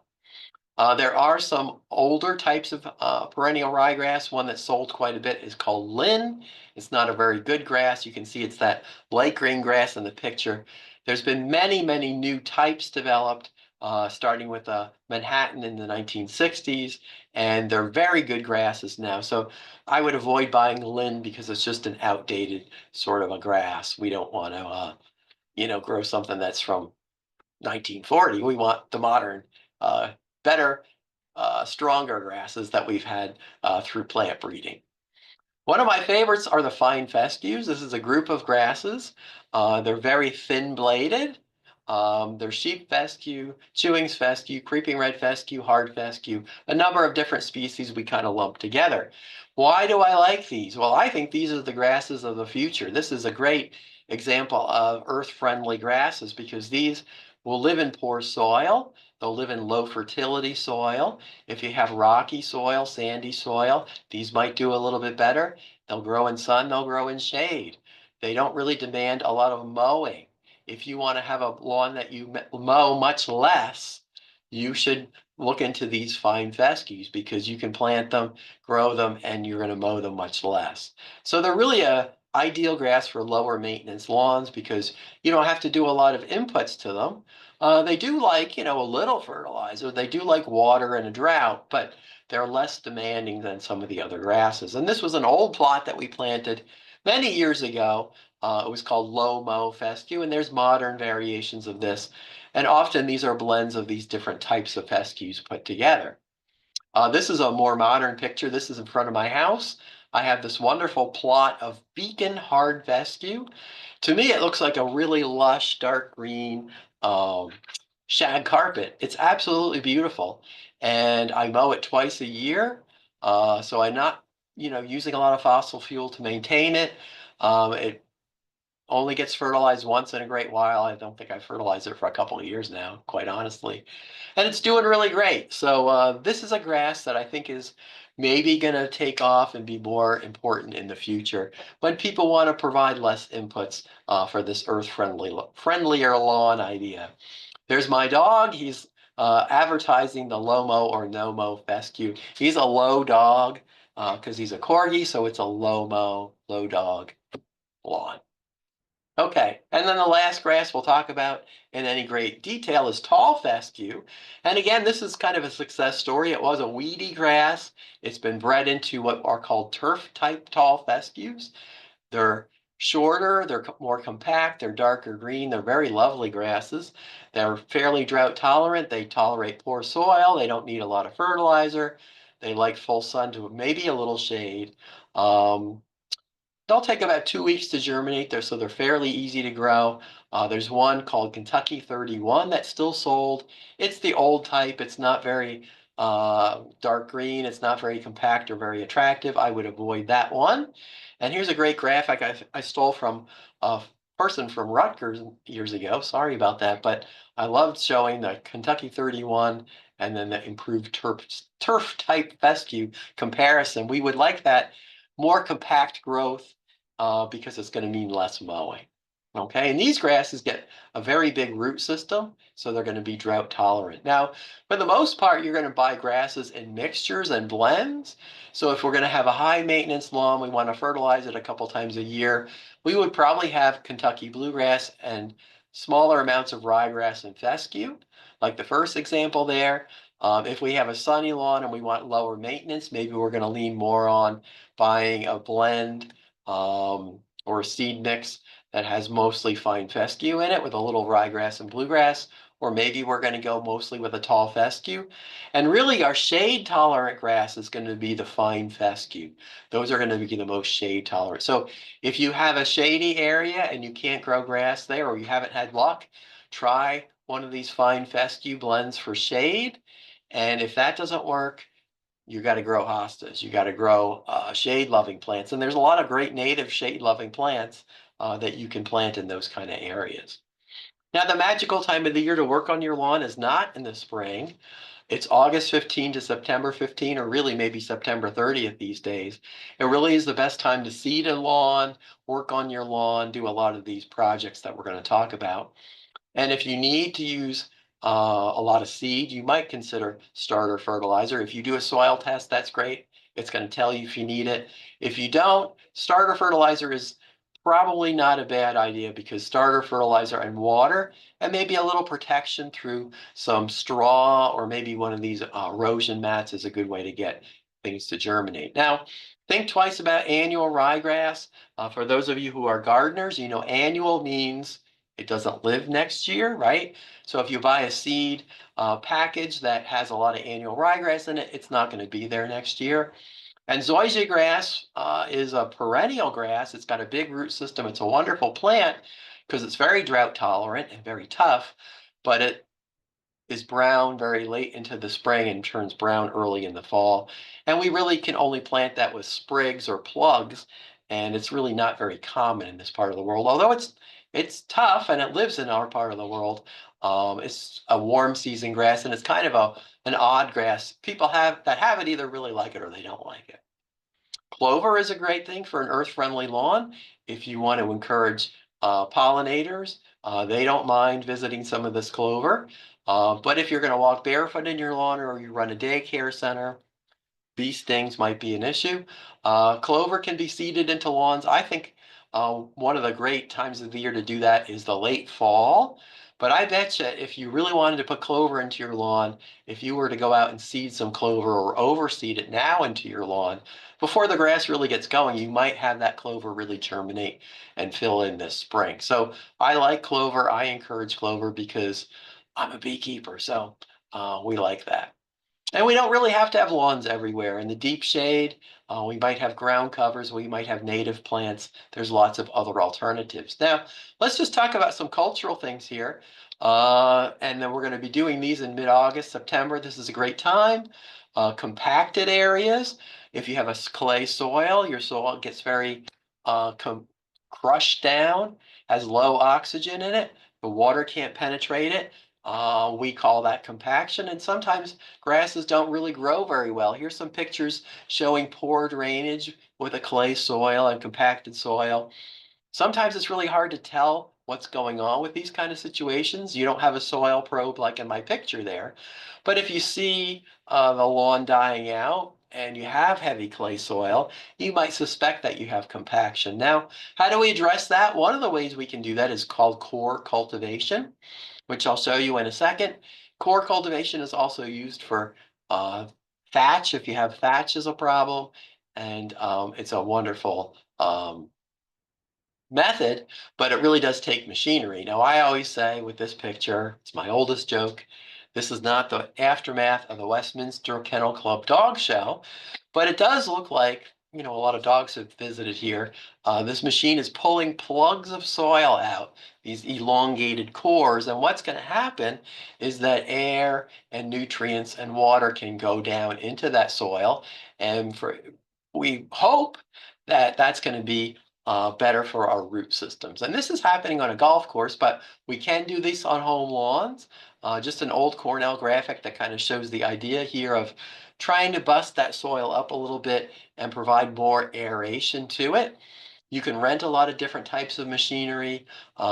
There are some older types of perennial ryegrass. One that's sold quite a bit is called Linn. It's not a very good grass. You can see it's that light green grass in the picture. There's been many, many new types developed. starting with Manhattan in the 1960s, and they're very good grasses now. So I would avoid buying Lynn because it's just an outdated sort of a grass. We don't want to, grow something that's from 1940. We want the modern, better, stronger grasses that we've had through plant breeding. One of my favorites are the fine fescues. This is a group of grasses. They're very thin bladed. They're sheep fescue, chewings fescue, creeping red fescue, hard fescue, a number of different species we kind of lump together. Why do I like these? Well, I think these are the grasses of the future. This is a great example of earth-friendly grasses because these will live in poor soil. They'll live in low fertility soil. If you have rocky soil, sandy soil, these might do a little bit better. They'll grow in sun, they'll grow in shade. They don't really demand a lot of mowing. If you want to have a lawn that you mow much less, you should look into these fine fescues because you can plant them, grow them, and you're going to mow them much less. So they're really a ideal grass for lower maintenance lawns because you don't have to do a lot of inputs to them. They do like, a little fertilizer. They do like water in a drought, but they're less demanding than some of the other grasses. And this was an old plot that we planted many years ago. It was called low mow fescue, and there's modern variations of this. And often these are blends of these different types of fescues put together. This is a more modern picture. This is in front of my house. I have this wonderful plot of beacon hard fescue. To me, it looks like a really lush, dark green um, shag carpet. It's absolutely beautiful. And I mow it twice a year. So I'm not, using a lot of fossil fuel to maintain it. It only gets fertilized once in a great while. I don't think I fertilized it for a couple of years now, quite honestly. And it's doing really great. So this is a grass that I think is maybe going to take off and be more important in the future when people want to provide less inputs for this friendlier lawn idea. There's my dog. He's advertising the low-mow or no-mow fescue. He's a low dog because he's a corgi, so it's a low-mow, low dog lawn. Okay, and then the last grass we'll talk about in any great detail is tall fescue. And again, this is kind of a success story. It was a weedy grass. It's been bred into what are called turf-type tall fescues. They're shorter, they're more compact, they're darker green, they're very lovely grasses. They're fairly drought tolerant, they tolerate poor soil, they don't need a lot of fertilizer, they like full sun to maybe a little shade. They'll take about 2 weeks to germinate, so they're fairly easy to grow. There's one called Kentucky 31 that's still sold. It's the old type. It's not very dark green. It's not very compact or very attractive. I would avoid that one. And here's a great graphic I stole from a person from Rutgers years ago. Sorry about that, but I loved showing the Kentucky 31 and then the improved turf type fescue comparison. We would like that more compact growth because it's going to mean less mowing. Okay, and these grasses get a very big root system, so they're going to be drought tolerant. Now, for the most part, you're going to buy grasses in mixtures and blends. So if we're going to have a high maintenance lawn, we want to fertilize it a couple times a year, we would probably have Kentucky bluegrass and smaller amounts of ryegrass and fescue, like the first example there. If we have a sunny lawn and we want lower maintenance, maybe we're going to lean more on buying a blend or a seed mix that has mostly fine fescue in it with a little ryegrass and bluegrass, or maybe we're going to go mostly with a tall fescue. And really our shade tolerant grass is going to be the fine fescue. Those are going to be the most shade tolerant. So if you have a shady area and you can't grow grass there or you haven't had luck, try one of these fine fescue blends for shade. And if that doesn't work, you got to grow hostas. You got to grow shade-loving plants. And there's a lot of great native shade-loving plants that you can plant in those kind of areas. Now, the magical time of the year to work on your lawn is not in the spring. It's August 15 to September 15, or really maybe September 30th these days. It really is the best time to seed a lawn, work on your lawn, do a lot of these projects that we're going to talk about. And if you need to use a lot of seed, you might consider starter fertilizer. If you do a soil test, that's great. It's going to tell you if you need it. If you don't, starter fertilizer is probably not a bad idea because starter fertilizer and water and maybe a little protection through some straw or maybe one of these erosion mats is a good way to get things to germinate. Now, think twice about annual ryegrass. For those of you who are gardeners, you know annual means it doesn't live next year, right? So if you buy a seed package that has a lot of annual ryegrass in it, it's not going to be there next year. And zoysia grass is a perennial grass. It's got a big root system. It's a wonderful plant because it's very drought tolerant and very tough, but it is brown very late into the spring and turns brown early in the fall. And we really can only plant that with sprigs or plugs, and it's really not very common in this part of the world. Although it's tough and it lives in our part of the world. It's a warm season grass and it's kind of an odd grass. People have it either really like it or they don't like it. Clover is a great thing for an earth-friendly lawn. If you want to encourage pollinators, they don't mind visiting some of this clover. But if you're going to walk barefoot in your lawn or you run a daycare center, bee stings might be an issue. Clover can be seeded into lawns. I think one of the great times of the year to do that is the late fall. But I bet you if you really wanted to put clover into your lawn, if you were to go out and seed some clover or overseed it now into your lawn, before the grass really gets going, you might have that clover really germinate and fill in this spring. So I like clover. I encourage clover because I'm a beekeeper, so we like that. And we don't really have to have lawns everywhere. In the deep shade, we might have ground covers, we might have native plants. There's lots of other alternatives. Now, let's just talk about some cultural things here. And then we're going to be doing these in mid-August, September. This is a great time. Compacted areas. If you have a clay soil, your soil gets very uh, crushed down, has low oxygen in it. The water can't penetrate it. We call that compaction, and sometimes grasses don't really grow very well. Here's some pictures showing poor drainage with a clay soil and compacted soil. Sometimes it's really hard to tell what's going on with these kind of situations. You don't have a soil probe like in my picture there. But if you see the lawn dying out and you have heavy clay soil, you might suspect that you have compaction. Now, how do we address that? One of the ways we can do that is called core cultivation, which I'll show you in a second. Core cultivation is also used for thatch if you have thatch as a problem, and it's a wonderful method, but it really does take machinery. Now, I always say with this picture, it's my oldest joke, this is not the aftermath of the Westminster Kennel Club dog show, but it does look like, you know, a lot of dogs have visited here. This machine is pulling plugs of soil out, these elongated cores, and what's going to happen is that air and nutrients and water can go down into that soil, and we hope that that's going to be better for our root systems. And this is happening on a golf course, but we can do this on home lawns. Just an old Cornell graphic that kind of shows the idea here of trying to bust that soil up a little bit and provide more aeration to it. You can rent a lot of different types of machinery.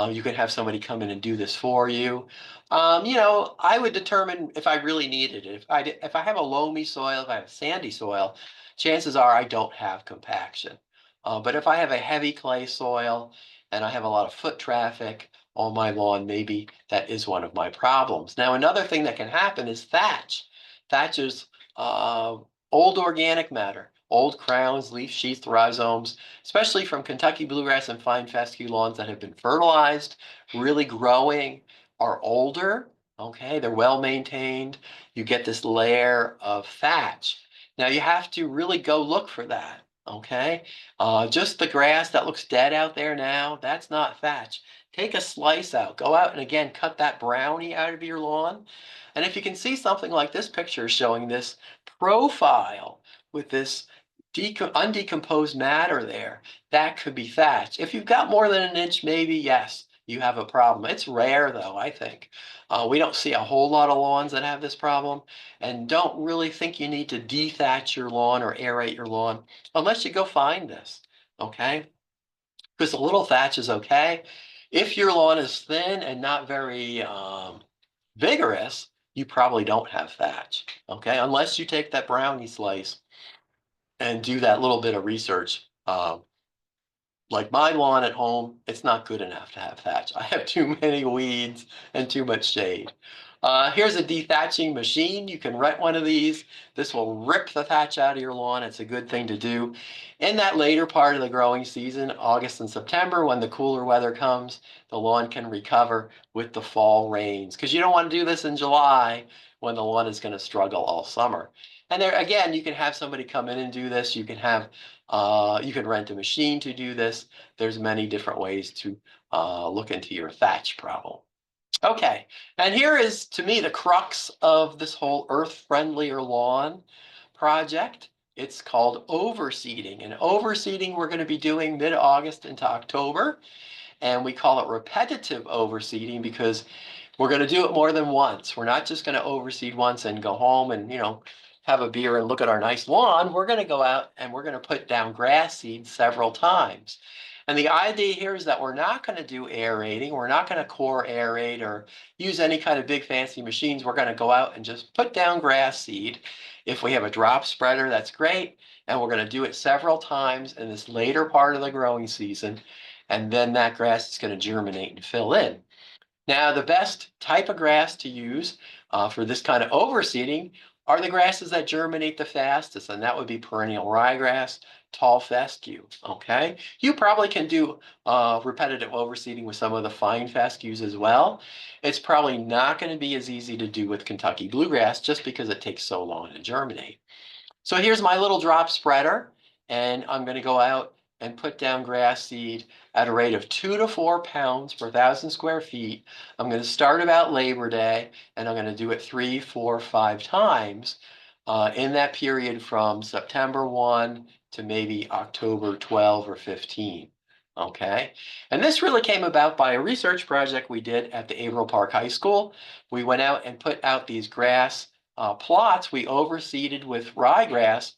You can have somebody come in and do this for you. You know, I would determine if I really needed it. If I have a loamy soil, if I have sandy soil, chances are I don't have compaction. But if I have a heavy clay soil and I have a lot of foot traffic on my lawn, maybe that is one of my problems. Now, another thing that can happen is thatch. Thatch is old organic matter, old crowns, leaf sheath, rhizomes, especially from Kentucky bluegrass and fine fescue lawns that have been fertilized, really growing, are older. Okay, they're well maintained. You get this layer of thatch. Now you have to really go look for that. Okay, just the grass that looks dead out there now, that's not thatch. Take a slice out, go out and again cut that brownie out of your lawn. And if you can see something like this picture showing this profile with this undecomposed matter there, that could be thatch. If you've got more than an inch, maybe yes, you have a problem. It's rare though, I think. We don't see a whole lot of lawns that have this problem, and don't really think you need to dethatch your lawn or aerate your lawn unless you go find this, okay? Because a little thatch is okay. If your lawn is thin and not very vigorous, you probably don't have thatch, okay? Unless you take that brownie slice and do that little bit of research like my lawn at home, it's not good enough to have thatch. I have too many weeds and too much shade. Here's a dethatching machine. You can rent one of these. This will rip the thatch out of your lawn. It's a good thing to do. In that later part of the growing season, August and September, when the cooler weather comes, the lawn can recover with the fall rains. Because you don't want to do this in July when the lawn is going to struggle all summer. And there again, you can have somebody come in and do this. You can rent a machine to do this. There's many different ways to look into your thatch problem. Okay, and here is, to me, the crux of this whole earth-friendlier lawn project. It's called overseeding. And overseeding we're going to be doing mid-August into October. And we call it repetitive overseeding because we're going to do it more than once. We're not just going to overseed once and go home and, have a beer and look at our nice lawn. We're going to go out and we're going to put down grass seed several times. And the idea here is that we're not going to do aerating. We're not going to core aerate or use any kind of big fancy machines. We're going to go out and just put down grass seed. If we have a drop spreader, that's great. And we're going to do it several times in this later part of the growing season. And then that grass is going to germinate and fill in. Now, the best type of grass to use for this kind of overseeding are the grasses that germinate the fastest, and that would be perennial ryegrass, tall fescue, okay? You probably can do repetitive overseeding with some of the fine fescues as well. It's probably not going to be as easy to do with Kentucky bluegrass just because it takes so long to germinate. So here's my little drop spreader, and I'm going to go out and put down grass seed at a rate of 2 to 4 pounds per 1,000 square feet. I'm going to start about Labor Day, and I'm going to do it 3, 4, 5 times in that period from September 1 to maybe October 12 or 15. Okay, and this really came about by a research project we did at the Averill Park High School. We went out and put out these grass plots we overseeded with ryegrass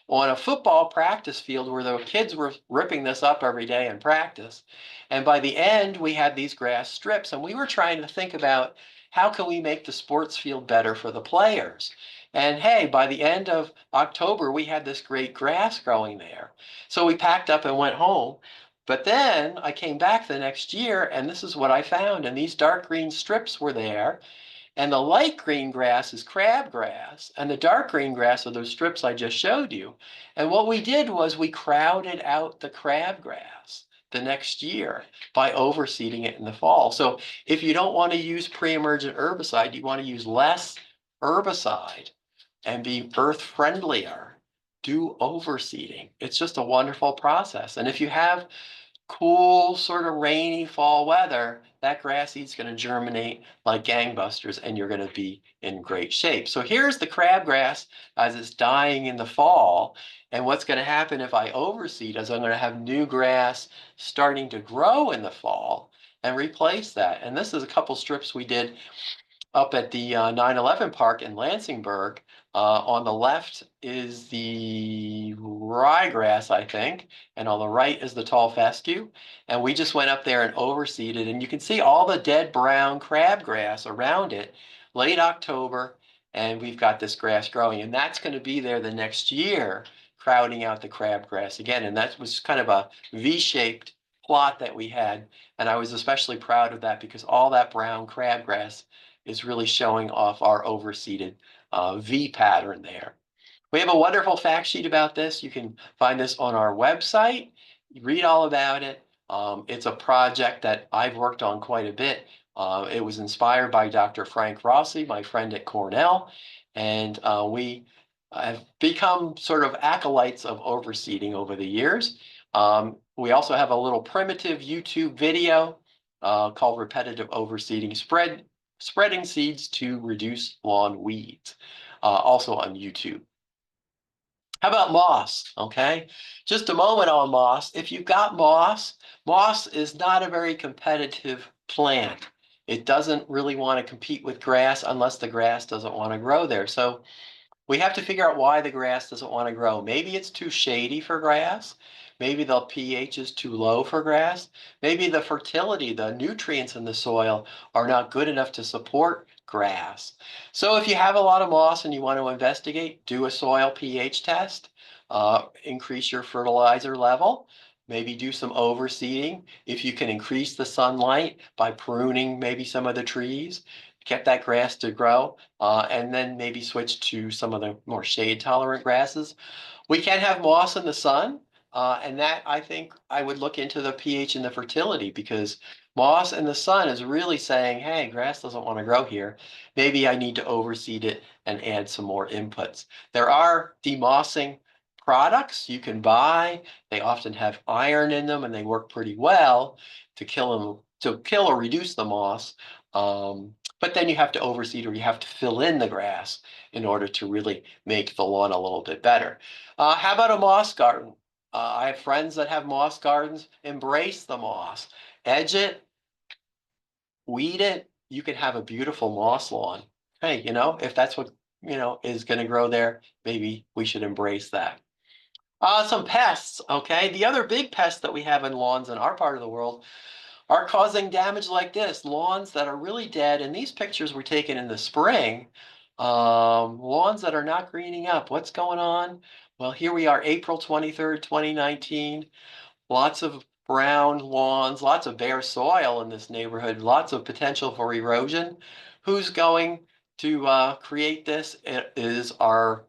on a football practice field where the kids were ripping this up every day in practice. And by the end, we had these grass strips, and we were trying to think about how can we make the sports field better for the players. And hey, by the end of October, we had this great grass growing there. So we packed up and went home. But then I came back the next year, and this is what I found. And these dark green strips were there. And the light green grass is crabgrass, and the dark green grass are those strips I just showed you. And what we did was we crowded out the crabgrass the next year by overseeding it in the fall. So if you don't want to use pre-emergent herbicide, you want to use less herbicide and be earth friendlier, do overseeding. It's just a wonderful process. And if you have cool, sort of rainy fall weather, that grass seed's going to germinate like gangbusters and you're going to be in great shape. So here's the crabgrass as it's dying in the fall. And what's going to happen if I overseed is I'm going to have new grass starting to grow in the fall and replace that. And this is a couple strips we did up at the 9/11 park in Lansingburg. On the left is the ryegrass, I think, and on the right is the tall fescue. And we just went up there and overseeded, and you can see all the dead brown crabgrass around it, late October, and we've got this grass growing, and that's going to be there the next year, crowding out the crabgrass again. And that was kind of a V-shaped plot that we had, and I was especially proud of that because all that brown crabgrass is really showing off our overseeded V pattern there. We have a wonderful fact sheet about this. You can find this on our website. Read all about it. It's a project that I've worked on quite a bit. It was inspired by Dr. Frank Rossi, my friend at Cornell, and we have become sort of acolytes of overseeding over the years. We also have a little primitive YouTube video called Repetitive Overseeding Spreading Seeds to Reduce Lawn Weeds, also on YouTube. How about moss? Okay, just a moment on moss. If you've got moss, moss is not a very competitive plant. It doesn't really want to compete with grass unless the grass doesn't want to grow there. So we have to figure out why the grass doesn't want to grow. Maybe it's too shady for grass. Maybe the pH is too low for grass. Maybe the fertility, the nutrients in the soil are not good enough to support grass. So if you have a lot of moss and you want to investigate, do a soil pH test, increase your fertilizer level. maybe do some overseeding. If you can increase the sunlight by pruning maybe some of the trees, get that grass to grow, and then maybe switch to some of the more shade tolerant grasses. We can have moss in the sun, and that I think I would look into the pH and the fertility, because moss in the sun is really saying, hey, grass doesn't want to grow here. Maybe I need to overseed it and add some more inputs. There are demossing products you can buy. They often have iron in them and they work pretty well to kill them, to kill or reduce the moss. But then you have to overseed, or you have to fill in the grass in order to really make the lawn a little bit better. How about a moss garden? I have friends that have moss gardens. Embrace the moss. Edge it, weed it. You can have a beautiful moss lawn. Hey, if that's what, is going to grow there, maybe we should embrace that. Some pests, okay? The other big pests that we have in lawns in our part of the world are causing damage like this. Lawns that are really dead, and these pictures were taken in the spring. Lawns that are not greening up. What's going on? Well, here we are, April 23rd, 2019. Lots of brown lawns, lots of bare soil in this neighborhood, lots of potential for erosion. Who's going to create this? It is our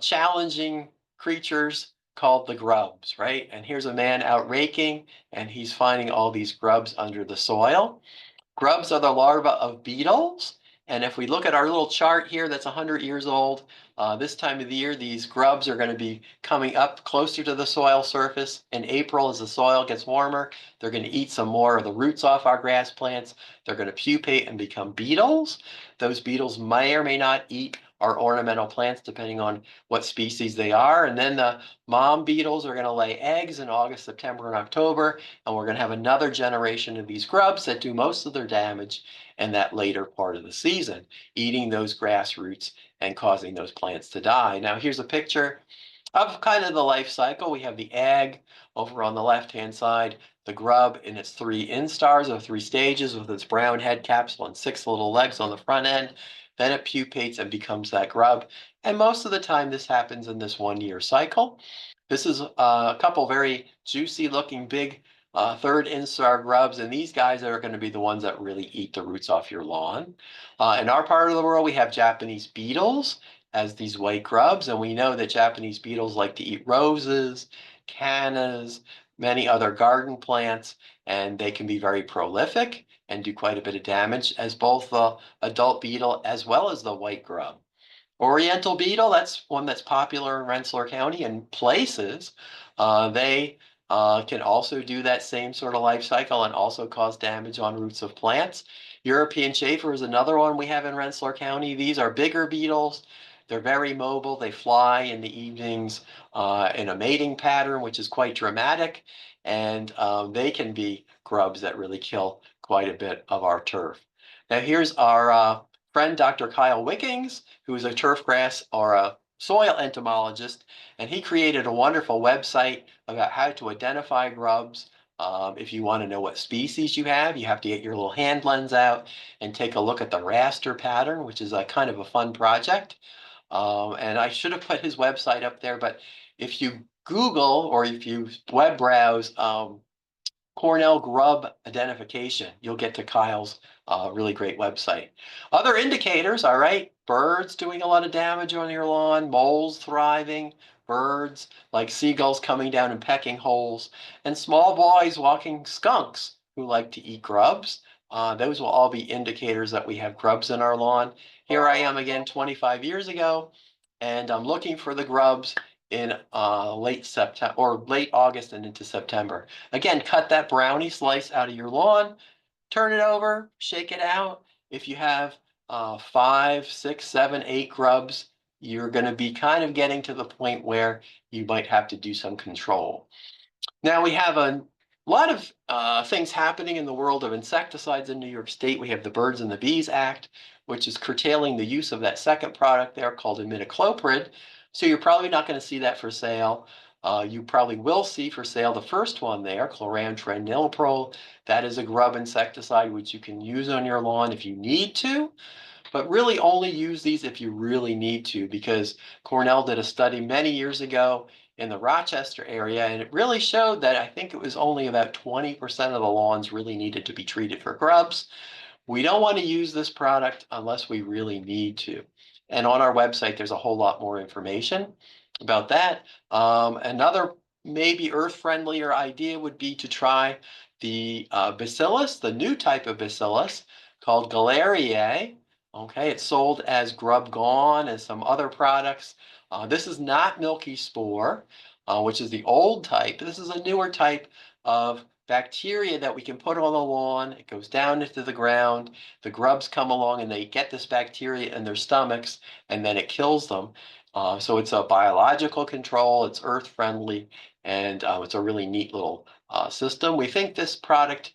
challenging creatures called the grubs, right? And here's a man out raking, and he's finding all these grubs under the soil. Grubs are the larvae of beetles. And if we look at our little chart here that's 100 years old, this time of the year, these grubs are going to be coming up closer to the soil surface. In April, as the soil gets warmer, they're going to eat some more of the roots off our grass plants. They're going to pupate and become beetles. Those beetles may or may not eat our ornamental plants, depending on what species they are. And then the mom beetles are going to lay eggs in August, September, and October. And we're going to have another generation of these grubs that do most of their damage in that later part of the season, eating those grass roots and causing those plants to die. Now, here's a picture of kind of the life cycle. We have the egg over on the left-hand side, the grub in its three instars or three stages with its brown head capsule and six little legs on the front end. Then it pupates and becomes that grub. And most of the time, this happens in this 1 year cycle. This is a couple very juicy looking big third instar grubs, and these guys are going to be the ones that really eat the roots off your lawn. In our part of the world, we have Japanese beetles as these white grubs, and we know that Japanese beetles like to eat roses, cannas, many other garden plants, and they can be very prolific and do quite a bit of damage as both the adult beetle as well as the white grub. Oriental beetle, that's one that's popular in Rensselaer County and places. They can also do that same sort of life cycle and also cause damage on roots of plants. European chafer is another one we have in Rensselaer County. These are bigger beetles. They're very mobile. They fly in the evenings in a mating pattern, which is quite dramatic. And they can be grubs that really kill quite a bit of our turf. Now here's our friend, Dr. Kyle Wickings, who is a turf grass or a soil entomologist, and he created a wonderful website about how to identify grubs. If you want to know what species you have to get your little hand lens out and take a look at the raster pattern, which is a kind of a fun project. And I should have put his website up there, but if you Google or if you web browse Cornell grub identification, you'll get to Kyle's really great website. Other indicators, all right, birds doing a lot of damage on your lawn, moles thriving, birds like seagulls coming down and pecking holes, and small boys walking skunks who like to eat grubs. Those will all be indicators that we have grubs in our lawn. Here I am again 25 years ago, and I'm looking for the grubs in late September or late August and into September. Again, cut that brownie slice out of your lawn, turn it over, shake it out. If you have 5, 6, 7, 8 grubs, you're going to be kind of getting to the point where you might have to do some control. Now we have a lot of things happening in the world of insecticides in New York State. We have the Birds and the Bees Act, which is curtailing the use of that second product there called imidacloprid. So you're probably not going to see that for sale. You probably will see for sale the first one there, chlorantraniliprole. That is a grub insecticide which you can use on your lawn if you need to, but really only use these if you really need to, because Cornell did a study many years ago in the Rochester area, and it really showed that I think it was only about 20% of the lawns really needed to be treated for grubs. We don't want to use this product unless we really need to. And on our website, there's a whole lot more information about that. Another maybe earth-friendlier idea would be to try the bacillus, the new type of bacillus called Galeriae. Okay, it's sold as Grub Gone and some other products. This is not milky spore, which is the old type. This is a newer type of bacteria that we can put on the lawn. It goes down into the ground. The grubs come along and they get this bacteria in their stomachs, and then it kills them. So it's a biological control, it's earth friendly, and it's a really neat little system. We think this product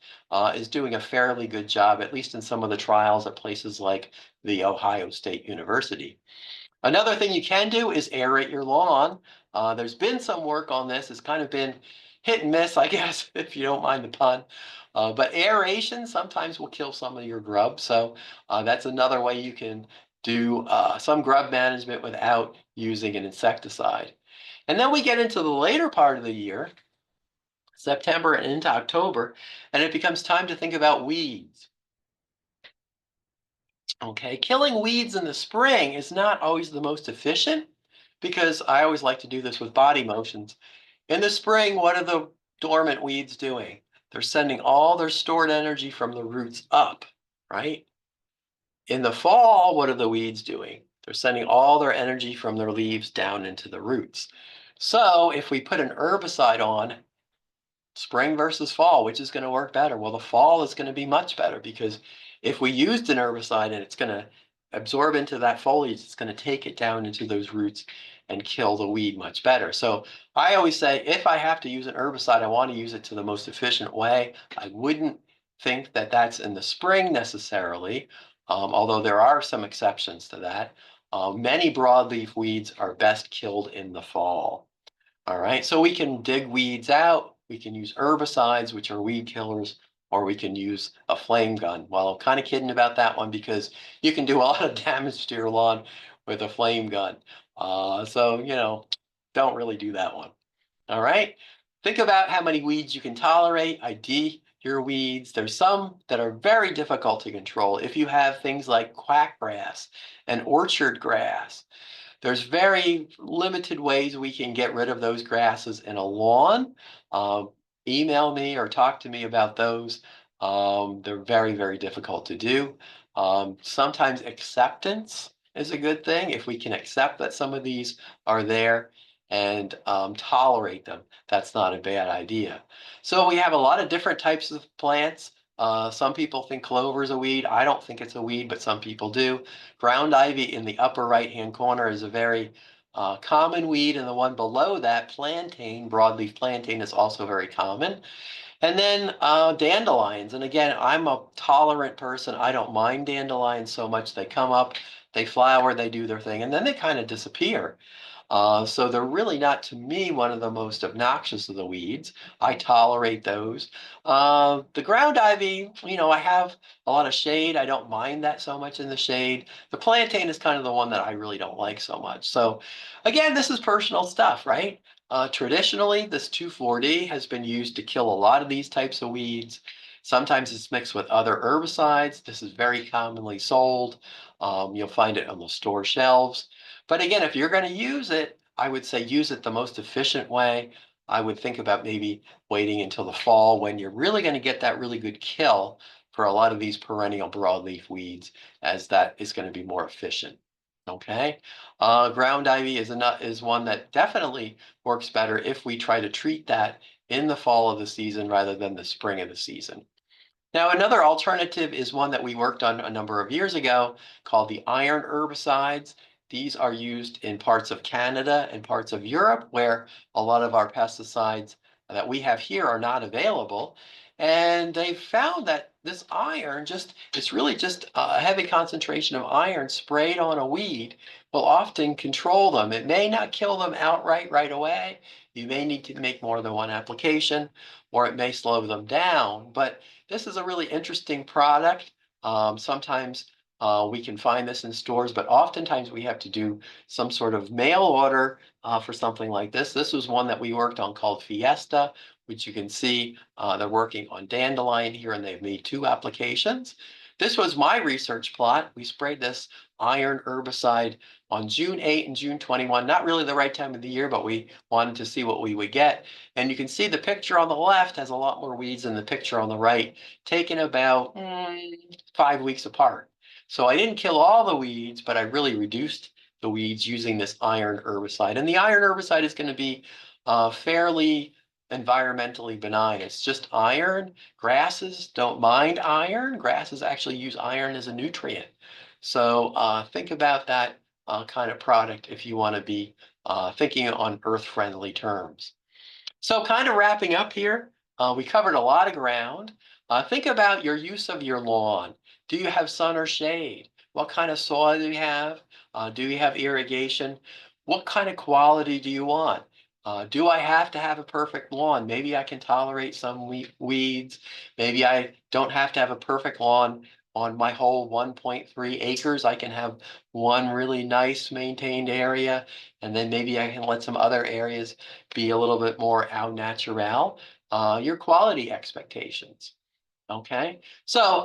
is doing a fairly good job, at least in some of the trials at places like the Ohio State University. Another thing you can do is aerate your lawn. There's been some work on this. It's kind of been hit and miss, I guess, if you don't mind the pun. But aeration sometimes will kill some of your grub. So that's another way you can do some grub management without using an insecticide. And then we get into the later part of the year, September and into October, and it becomes time to think about weeds. Okay, killing weeds in the spring is not always the most efficient because I always like to do this with body motions. In the spring, what are the dormant weeds doing? They're sending all their stored energy from the roots up, right? In the fall, what are the weeds doing? They're sending all their energy from their leaves down into the roots. So if we put an herbicide on spring versus fall, which is going to work better? Well, the fall is going to be much better because if we used an herbicide and it's going to absorb into that foliage, it's going to take it down into those roots and kill the weed much better. So I always say if I have to use an herbicide, I want to use it to the most efficient way. I wouldn't think that that's in the spring necessarily, although there are some exceptions to that. Many broadleaf weeds are best killed in the fall. All right, so we can dig weeds out, we can use herbicides, which are weed killers, or we can use a flame gun. Well, I'm kind of kidding about that one because you can do a lot of damage to your lawn with a flame gun. So, don't really do that one. All right, think about how many weeds you can tolerate. ID your weeds. There's some that are very difficult to control. If you have things like quackgrass and orchard grass, there's very limited ways we can get rid of those grasses in a lawn. Um, Email me or talk to me about those. They're very, very difficult to do. Sometimes acceptance is a good thing. If we can accept that some of these are there and tolerate them, that's not a bad idea. So we have a lot of different types of plants. Some people think clover is a weed. I don't think it's a weed, but some people do. Ground ivy in the upper right-hand corner is a very common weed, and the one below that, plantain, broadleaf plantain, is also very common. And then dandelions. And again, I'm a tolerant person. I don't mind dandelions so much. They come up, they flower, they do their thing, and then they kind of disappear. So they're really not, to me, one of the most obnoxious of the weeds. I tolerate those. The ground ivy, I have a lot of shade. I don't mind that so much in the shade. The plantain is kind of the one that I really don't like so much. So again, this is personal stuff, right? Traditionally, this 2,4-D has been used to kill a lot of these types of weeds. Sometimes it's mixed with other herbicides. This is very commonly sold. You'll find it on the store shelves. But again, if you're going to use it, I would say use it the most efficient way. I would think about maybe waiting until the fall when you're really going to get that really good kill for a lot of these perennial broadleaf weeds, as that is going to be more efficient. Okay, ground ivy is one that definitely works better if we try to treat that in the fall of the season rather than the spring of the season. Now, another alternative is one that we worked on a number of years ago called the iron herbicides. These are used in parts of Canada and parts of Europe where a lot of our pesticides that we have here are not available. And they found that this iron it's really just a heavy concentration of iron sprayed on a weed will often control them. It may not kill them outright right away. You may need to make more than one application, or it may slow them down. But this is a really interesting product. Sometimes We can find this in stores, but oftentimes we have to do some sort of mail order for something like this. This was one that we worked on called Fiesta, which you can see they're working on dandelion here, and they've made 2 applications. This was my research plot. We sprayed this iron herbicide on June 8 and June 21. Not really the right time of the year, but we wanted to see what we would get. And you can see the picture on the left has a lot more weeds than the picture on the right, taken about 5 weeks apart. So I didn't kill all the weeds, but I really reduced the weeds using this iron herbicide. And the iron herbicide is going to be fairly environmentally benign. It's just iron. Grasses don't mind iron. Grasses actually use iron as a nutrient. So think about that kind of product if you want to be thinking on earth-friendly terms. So kind of wrapping up here, we covered a lot of ground. Think about your use of your lawn. Do you have sun or shade? What kind of soil do you have? Do you have irrigation? What kind of quality do you want? Do I have to have a perfect lawn? Maybe I can tolerate some weeds. Maybe I don't have to have a perfect lawn on my whole 1.3 acres. I can have one really nice maintained area, and then maybe I can let some other areas be a little bit more au naturel. Your quality expectations. Okay, so